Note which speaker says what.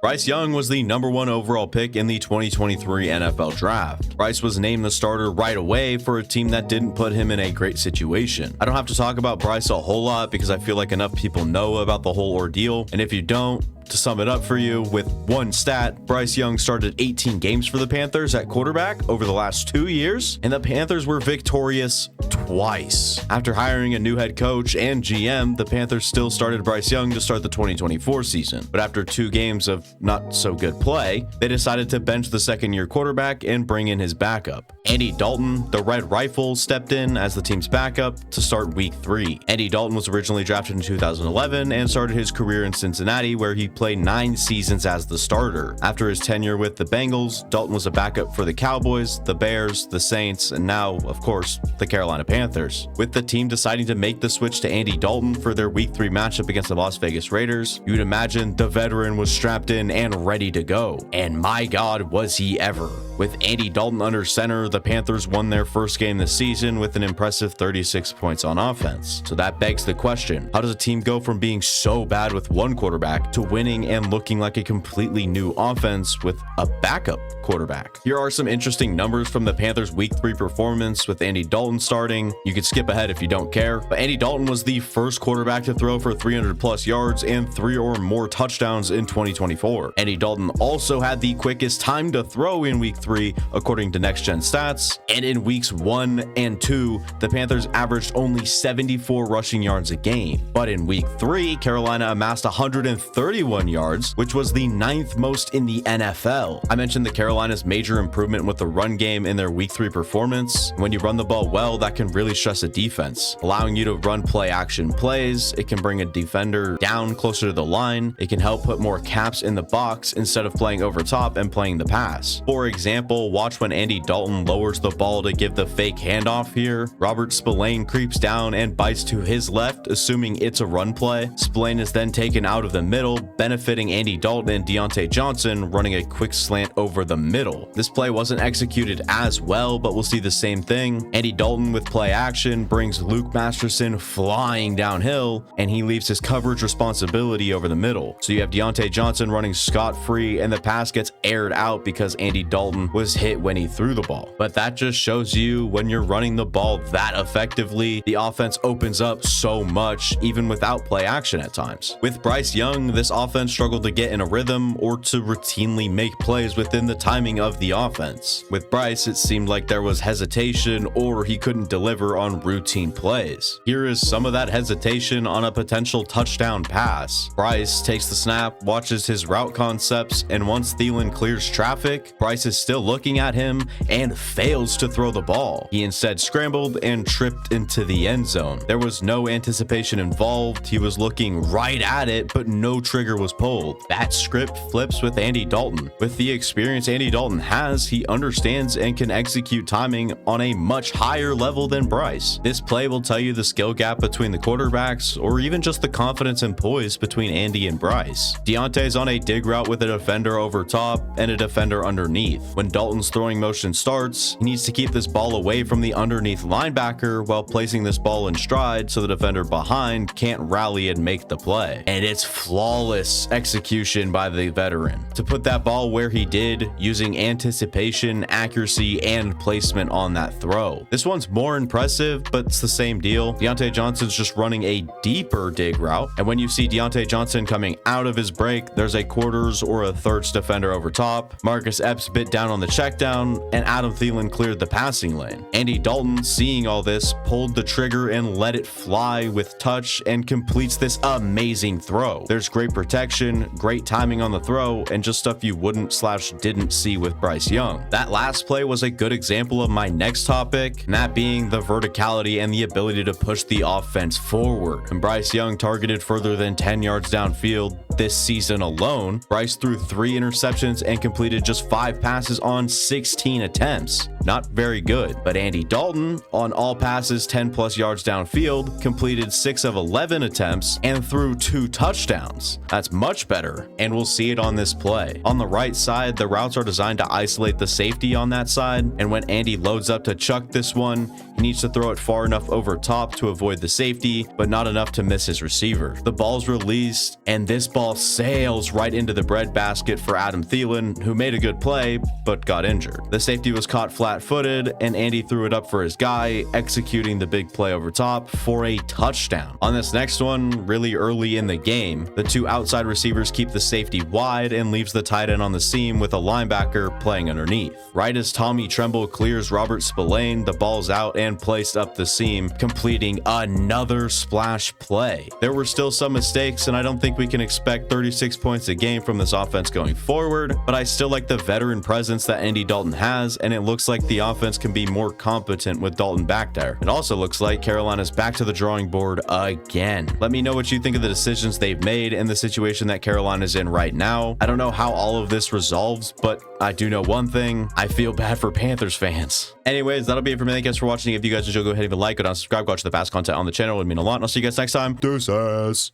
Speaker 1: Bryce Young was the #1 overall pick in the 2023 NFL Draft. Bryce was named the starter right away for a team that didn't put him in a great situation. I don't have to talk about Bryce a whole lot because I feel like enough people know about the whole ordeal, and if you don't, to sum it up for you with one stat, Bryce Young started 18 games for the Panthers at quarterback over the last 2 years, and the Panthers were victorious twice. After hiring a new head coach and GM, the Panthers still started Bryce Young to start the 2024 season. But after 2 games of not so good play, they decided to bench the second-year quarterback and bring in his backup. Andy Dalton, the Red Rifle, stepped in as the team's backup to start week 3. Andy Dalton was originally drafted in 2011 and started his career in Cincinnati, where he played 9 seasons as the starter. After his tenure with the Bengals, Dalton was a backup for the Cowboys, the Bears, the Saints, and now, of course, the Carolina Panthers. With the team deciding to make the switch to Andy Dalton for their week 3 matchup against the Las Vegas Raiders, you'd imagine the veteran was strapped in and ready to go. And my God, was he ever. With Andy Dalton under center, the Panthers won their first game this season with an impressive 36 points on offense. So that begs the question, how does a team go from being so bad with one quarterback to winning and looking like a completely new offense with a backup quarterback? Here are some interesting numbers from the Panthers week 3 performance with Andy Dalton starting. You could skip ahead if you don't care, but Andy Dalton was the first quarterback to throw for 300+ yards and 3 or more touchdowns in 2024. Andy Dalton also had the quickest time to throw in week 3 according to Next Gen Stats, and in weeks 1 and 2 the Panthers averaged only 74 rushing yards a game. But in week 3 Carolina amassed 131 yards, which was the 9th most in the NFL. I mentioned the Carolina's major improvement with the run game in their week 3 performance. When you run the ball well, that can really stress a defense, allowing you to run play action plays. It can bring a defender down closer to the line. It can help put more caps in the box instead of playing over top and playing the pass. For example, watch when Andy Dalton lowers the ball to give the fake handoff here. Robert Spillane creeps down and bites to his left, assuming it's a run play. Spillane is then taken out of the middle, benefiting Andy Dalton and Deontay Johnson running a quick slant over the middle. This play wasn't executed as well, but we'll see the same thing. Andy Dalton with play action brings Luke Masterson flying downhill, and he leaves his coverage responsibility over the middle. So you have Deontay Johnson running scot-free, and the pass gets aired out because Andy Dalton was hit when he threw the ball. But that just shows you when you're running the ball that effectively, the offense opens up so much, even without play action at times. With Bryce Young, this offense struggled to get in a rhythm or to routinely make plays within the timing of the offense. With Bryce, it seemed like there was hesitation or he couldn't deliver on routine plays. Here is some of that hesitation on a potential touchdown pass. Bryce takes the snap, watches his route concepts, and once Thielen clears traffic, Bryce is still looking at him and fails to throw the ball. He instead scrambled and tripped into the end zone. There was no anticipation involved. He was looking right at it, but no trigger was pulled. That script flips with Andy Dalton. With the experience Andy Dalton has, he understands and can execute timing on a much higher level than Bryce. This play will tell you the skill gap between the quarterbacks, or even just the confidence and poise between Andy and Bryce. Deontay's on a dig route with a defender over top and a defender underneath. When Dalton's throwing motion starts, he needs to keep this ball away from the underneath linebacker while placing this ball in stride so the defender behind can't rally and make the play. And it's flawless execution by the veteran to put that ball where he did, using anticipation, accuracy, and placement on that throw. This one's more impressive, but it's the same deal. Deontay Johnson's just running a deeper dig route, and when you see Deontay Johnson coming out of his break, there's a quarters or a thirds defender over top. Marcus Epps bit down on the check down, and Adam Thielen cleared the passing lane. Andy Dalton, seeing all this, pulled the trigger and let it fly with touch and completes this amazing throw. There's great protection, great timing on the throw, and just stuff you wouldn't/didn't see with Bryce Young. That last play was a good example of my next topic, and that being the verticality and the ability to push the offense forward. And Bryce Young targeted further than 10 yards downfield this season alone. Bryce threw 3 interceptions and completed just 5 passes passes on 16 attempts. Not very good. But Andy Dalton, on all passes 10 plus yards downfield, completed 6 of 11 attempts and threw 2 touchdowns. That's much better, and we'll see it on this play. On the right side, the routes are designed to isolate the safety on that side, and when Andy loads up to chuck this one, he needs to throw it far enough over top to avoid the safety, but not enough to miss his receiver. The ball's released, and this ball sails right into the breadbasket for Adam Thielen, who made a good play, but got injured. The safety was caught flat-footed, and Andy threw it up for his guy, executing the big play over top for a touchdown. On this next one, really early in the game, the 2 outside receivers keep the safety wide and leaves the tight end on the seam with a linebacker playing underneath. Right as Tommy Tremble clears Robert Spillane, the ball's out and placed up the seam, completing another splash play. There were still some mistakes, and I don't think we can expect 36 points a game from this offense going forward, but I still like the veteran presence that Andy Dalton has, and it looks like the offense can be more competent with Dalton back there. It also looks like Carolina's back to the drawing board again. Let me know what you think of the decisions they've made and the situation that Carolina's in right now. I don't know how all of this resolves, but I do know one thing: I feel bad for Panthers fans. Anyways, that'll be it for me. Thank you guys for watching. If you guys enjoyed, go ahead and leave a like, go down, subscribe, go watch the fast content on the channel. It would mean a lot, and I'll see you guys next time. Deuces.